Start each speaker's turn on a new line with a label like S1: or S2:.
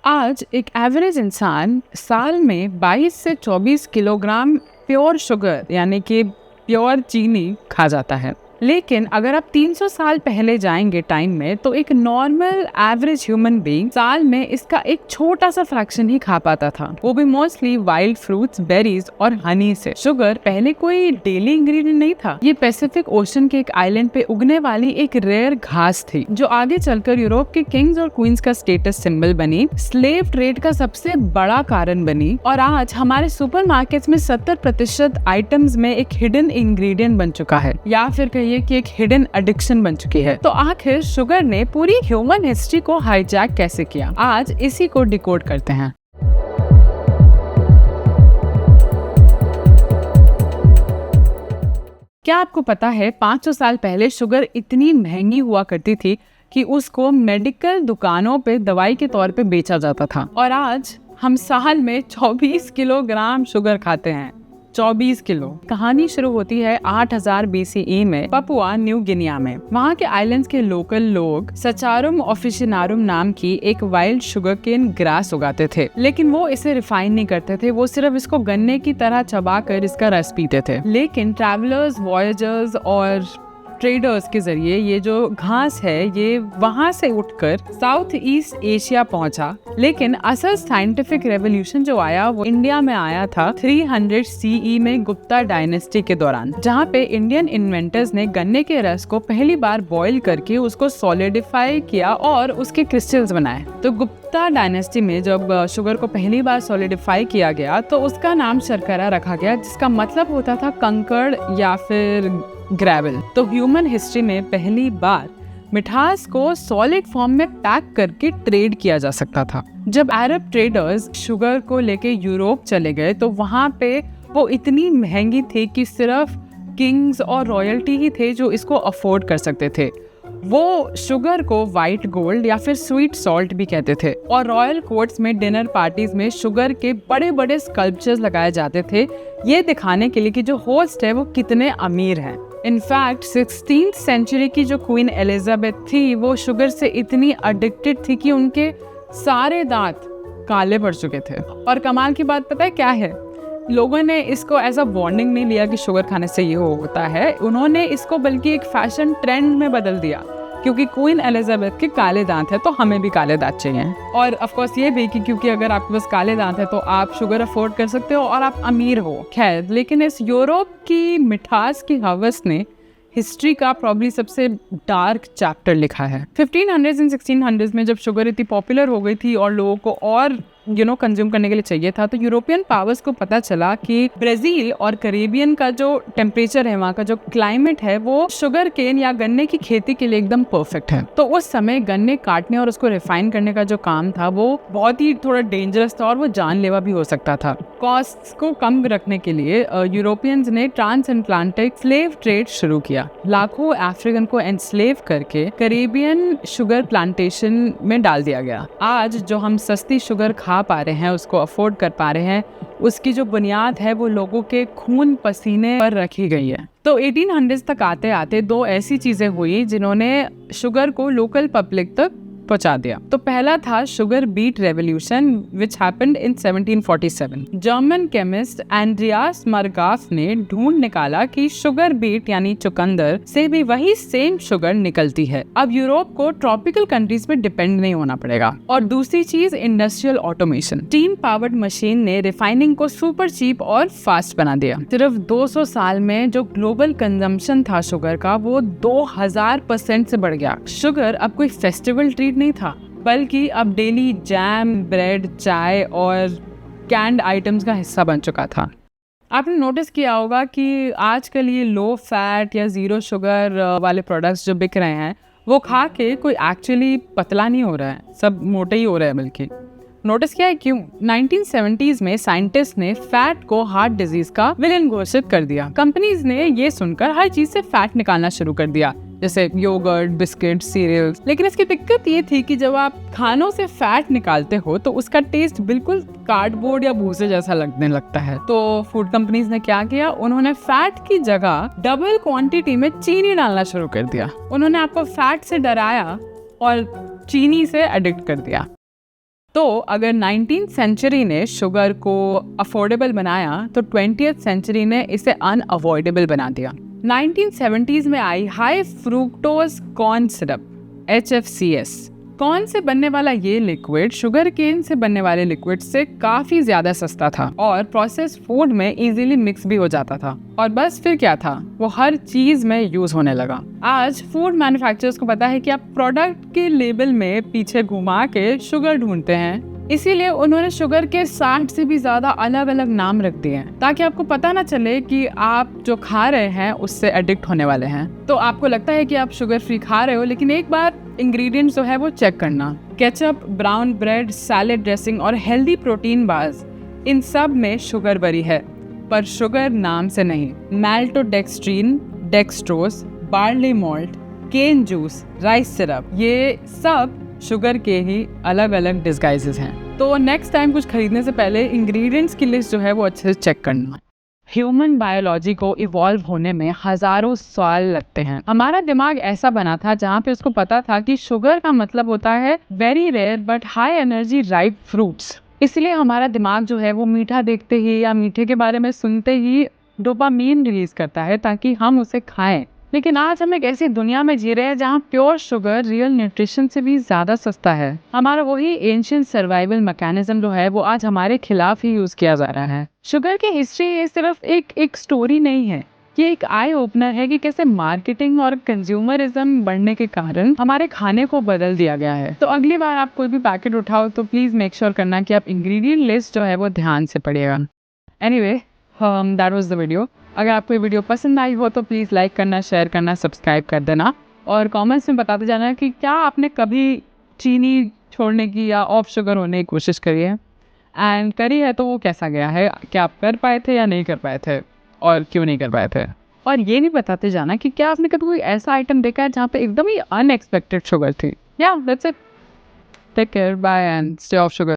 S1: आज एक एवरेज इंसान साल में 22 से 24 किलोग्राम प्योर शुगर यानी कि प्योर चीनी खा जाता है। लेकिन अगर आप 300 साल पहले जाएंगे टाइम में तो एक नॉर्मल एवरेज ह्यूमन बीइंग साल में इसका एक छोटा सा फ्रैक्शन ही खा पाता था, वो भी मोस्टली वाइल्ड फ्रूट्स, बेरीज और हनी से। शुगर पहले कोई डेली इंग्रेडिएंट नहीं था, ये पैसिफिक ओशन के एक आइलैंड पे उगने वाली एक रेयर घास थी जो आगे चलकर यूरोप के किंग्स और क्वींस का स्टेटस सिंबल बनी, स्लेव ट्रेड का सबसे बड़ा कारण बनी और आज हमारे सुपरमार्केट्स में 70% आइटम्स में एक हिडन इंग्रेडिएंट बन चुका है या फिर ये कि एक हिडन एडिक्शन बन चुकी है। तो आखिर शुगर ने पूरी ह्यूमन हिस्ट्री को हाईजैक कैसे किया, आज इसी को डिकोड करते हैं। क्या आपको पता है 500 साल पहले शुगर इतनी महंगी हुआ करती थी कि उसको मेडिकल दुकानों पे दवाई के तौर पे बेचा जाता था और आज हम साल में 24 किलोग्राम शुगर खाते हैं। 24 किलो। कहानी शुरू होती है 8000 BCE में पपुआ न्यू गिनिया में। वहाँ के आइलैंड्स के लोकल लोग सचारुम ऑफिशिनारुम नाम की एक वाइल्ड शुगरकेन ग्रास उगाते थे, लेकिन वो इसे रिफाइन नहीं करते थे, वो सिर्फ इसको गन्ने की तरह चबाकर इसका रस पीते थे। लेकिन ट्रैवलर्स, वॉयजर्स और ट्रेडर्स के जरिए ये जो घास है ये वहां से उठकर साउथ ईस्ट एशिया पहुंचा। लेकिन असल साइंटिफिक रेवोल्यूशन जो आया वो इंडिया में आया था 300 CE में गुप्ता डायनेस्टी के दौरान, जहां पे इंडियन इन्वेंटर्स ने गन्ने के रस को पहली बार बॉईल करके उसको सॉलिडिफाई किया और उसके क्रिस्टल्स बनाए। तो गुप्ता डायनेस्टी में जब शुगर को पहली बार सॉलिडिफाई किया गया तो उसका नाम शर्करा रखा गया, जिसका मतलब होता था कंकड़ या फिर ग्रेवल। तो ह्यूमन हिस्ट्री में पहली बार मिठास को सॉलिड फॉर्म में पैक करके ट्रेड किया जा सकता था। जब अरब ट्रेडर्स शुगर को लेके यूरोप चले गए तो वहाँ पे वो इतनी महंगी थी कि सिर्फ किंग्स और रॉयल्टी ही थे जो इसको अफोर्ड कर सकते थे। वो शुगर को वाइट गोल्ड या फिर स्वीट सॉल्ट भी कहते थे और रॉयल कोर्ट्स में डिनर पार्टीज में शुगर के बड़े बड़े स्कल्पचर्स लगाए जाते थे, ये दिखाने के लिए कि जो होस्ट है वो कितने अमीर हैं। इनफैक्ट 16th सेंचुरी की जो क्वीन एलिजाबेथ थी वो शुगर से इतनी एडिक्टेड थी कि उनके सारे दांत काले पड़ चुके थे। और कमाल की बात पता है क्या है, लोगों ने इसको एज अ वार्निंग नहीं लिया कि शुगर खाने से ये होता है, उन्होंने इसको बल्कि एक फैशन ट्रेंड में बदल दिया, क्योंकि क्वीन एलिजाबेथ के काले दांत है तो हमें भी काले दांत चाहिए। और ऑफ कोर्स ये भी कि क्योंकि अगर आपके पास काले दांत है तो आप शुगर अफोर्ड कर सकते हो और आप अमीर हो। खैर, लेकिन इस यूरोप की मिठास की हवस ने हिस्ट्री का प्रॉब्ली सबसे डार्क चैप्टर लिखा है। 1500s एंड 1600s में जब शुगर इतनी पॉपुलर हो गई थी और लोगों को और कंज्यूम करने के लिए चाहिए था, तो यूरोपियन पावर्स को पता चला कि ब्राज़ील और कैरेबियन का जो टेम्परेचर है, वहाँ का जो क्लाइमेट है, वो शुगर केन या गन्ने की खेती के लिए एकदम परफेक्ट है। तो उस समय गन्ने काटने और उसको रिफाइन करने का जो काम था वो बहुत ही थोड़ा डेंजरस था और वो जानलेवा भी हो सकता था। कॉस्ट्स को कम रखने के लिए यूरोपियंस ने ट्रांस अटलांटिक स्लेव ट्रेड शुरू किया। लाखों अफ्रीकन को एनस्लेव करके कैरेबियन शुगर प्लांटेशन में डाल दिया गया। आज जो हम सस्ती शुगर खा पा रहे हैं, उसको अफोर्ड कर पा रहे हैं, उसकी जो बुनियाद है वो लोगों के खून पसीने पर रखी गई है। तो 1800s तक आते आते दो ऐसी चीजें हुई जिन्होंने शुगर को लोकल पब्लिक तक पहुंचा दिया। तो पहला था sugar beet revolution which happened in 1747। German chemist Andreas Marggraf ने ढूंढ निकाला कि शुगर बीट यानी चुकंदर से भी वही सेम शुगर निकलती है। अब यूरोप को ट्रॉपिकल कंट्रीज पे डिपेंड नहीं होना पड़ेगा। और दूसरी चीज industrial automation. Steam powered machine ने रिफाइनिंग को सुपर चीप और फास्ट बना दिया। सिर्फ 200 साल में जो ग्लोबल कंजम्पशन था शुगर का वो 2000% से बढ़ गया। शुगर अब कोई फेस्टिवल ट्रीट नहीं था, बल्कि अब डेली जैम, ब्रेड, चाय और कैंड आइटम्स का हिस्सा बन चुका था। आपने नोटिस किया होगा कि आजकल ये लो फैट या जीरो शुगर वाले प्रोडक्ट्स जो बिक रहे हैं वो खा के कोई एक्चुअली पतला नहीं हो रहा है, सब मोटे ही हो रहे हैं। बल्कि नोटिस किया है क्यों? 1970s में साइंटिस्ट ने फैट को हार्ट डिजीज का विलेन घोषित कर दिया। कंपनीज ने ये सुनकर हर चीज से फैट निकालना शुरू कर दिया, जैसे योगर्ट, बिस्किट, सीरियल्स। लेकिन इसकी दिक्कत ये थी कि जब आप खानों से फैट निकालते हो तो उसका टेस्ट बिल्कुल कार्डबोर्ड या भूसे जैसा लगने लगता है। तो फूड कंपनीज ने क्या किया, उन्होंने फैट की जगह डबल क्वांटिटी में चीनी डालना शुरू कर दिया। उन्होंने आपको फैट से डराया और चीनी से एडिक्ट कर दिया। तो अगर 19th सेंचुरी ने शुगर को अफोर्डेबल बनाया तो 20th सेंचुरी ने इसे अनअवॉइडेबल बना दिया। 1970s में आई high fructose corn syrup HFCS। Corn से बनने वाला ये लिक्विड शुगर केन से बनने वाले लिक्विड से काफी ज्यादा सस्ता था और प्रोसेस्ड फूड में इजीली मिक्स भी हो जाता था। और बस फिर क्या था, वो हर चीज में यूज होने लगा। आज फूड मैन्युफैक्चरर्स को पता है कि आप प्रोडक्ट के लेबल में पीछे घुमा के शुगर ढूंढते हैं, इसीलिए उन्होंने शुगर के 60 से भी ज्यादा अलग अलग नाम रख दिए हैं ताकि आपको पता ना चले कि आप जो खा रहे हैं उससे एडिक्ट होने वाले हैं। तो आपको लगता है कि आप शुगर फ्री खा रहे हो, लेकिन एक बार इंग्रेडिएंट्स जो है वो चेक करना। Ketchup, brown bread, salad dressing और हेल्दी प्रोटीन बार्स, इन सब में शुगर भरी है, पर शुगर नाम से नहीं। Maltodextrin, dextrose, barley malt, cane juice, rice syrup, ये सब शुगर के ही अलग अलग डिस्गाइजेस हैं। तो नेक्स्ट टाइम कुछ खरीदने से पहले इंग्रेडिएंट्स की लिस्ट जो है वो अच्छे से चेक करना। ह्यूमन बायोलॉजी को इवॉल्व होने में हजारों साल लगते हैं। हमारा दिमाग ऐसा बना था जहाँ पे उसको पता था कि शुगर का मतलब होता है very rare but high energy ripe fruits. इसलिए हमारा दिमाग जो है वो मीठा देखते ही या मीठे के बारे में सुनते ही डोपामीन रिलीज करता है ताकि हम उसे खाएं। लेकिन आज हम एक ऐसी दुनिया में जी रहे हैं जहाँ प्योर शुगर रियल न्यूट्रिशन से भी ज्यादा सस्ता है। हमारा वही एंशिएंट सर्वाइवल मैकेनिज्म जो है वो आज हमारे खिलाफ ही यूज किया जा रहा है। शुगर की हिस्ट्री ये सिर्फ एक स्टोरी नहीं है, ये एक आई ओपनर है कि कैसे मार्केटिंग और कंज्यूमरिज्म बढ़ने के कारण हमारे खाने को बदल दिया गया है। तो अगली बार आप कोई भी पैकेट उठाओ तो प्लीज मेक श्योर करना कि आप इंग्रेडिएंट लिस्ट जो है वो ध्यान से पढ़िएगा। Anyway, that was the video. अगर आपको ये वीडियो पसंद आई हो तो प्लीज़ लाइक करना, शेयर करना, सब्सक्राइब कर देना और कमेंट्स में बताते जाना कि क्या आपने कभी चीनी छोड़ने की या ऑफ शुगर होने की कोशिश करी है, एंड करी है तो वो कैसा गया है, क्या आप कर पाए थे या नहीं कर पाए थे और क्यों नहीं कर पाए थे। और ये नहीं बताते जाना कि क्या आपने कभी कोई ऐसा आइटम देखा है जहाँ पे एकदम ही अनएक्सपेक्टेड शुगर थी। Yeah that's it, take care, bye and stay off sugar.